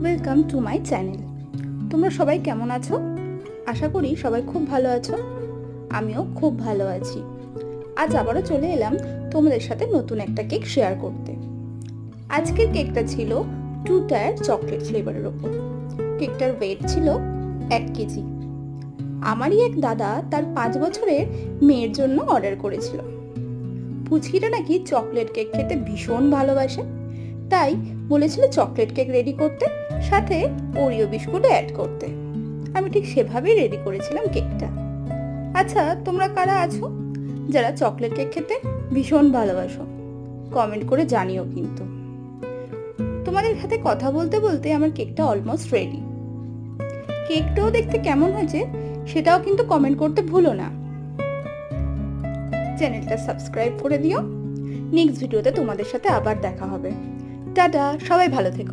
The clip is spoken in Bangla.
Welcome to my channel. তোমরা সবাই কেমন আছো? আশা করি সবাই খুব ভালো আছো। আমিও খুব ভালো আছি। আজ আবারও চলে এলাম তোমাদের সাথে নতুন একটা কেক শেয়ার করতে। আজকের কেকটা ছিল 2 টায়ার চকলেট ফ্লেভারের ওপর। কেকটার ওয়েট ছিল 1 কেজি। আমারই এক দাদা তার 5 বছরের মেয়ের জন্য অর্ডার করেছিল। পুচকিটা নাকি চকলেট কেক খেতে ভীষণ ভালোবাসে, তাই বলেছিল চকলেট কেক রেডি করতে, সাথে ওরিও বিস্কুট অ্যাড করতে। আমি ঠিক সেভাবেই রেডি করেছিলাম কেকটা। আচ্ছা, তোমরা কারা আছো যারা চকলেট কেক খেতে ভীষণ ভালোবাসো? কমেন্ট করে জানিও কিন্তু। তোমাদের সাথে কথা বলতে বলতে আমার কেকটা অলমোস্ট রেডি। কেকটাও দেখতে কেমন হয়েছে সেটাও কিন্তু কমেন্ট করতে ভুলো না। চ্যানেলটা সাবস্ক্রাইব করে দিও। নেক্সট ভিডিওতে তোমাদের সাথে আবার দেখা হবে। টাটা, সবাই ভালো থেকো।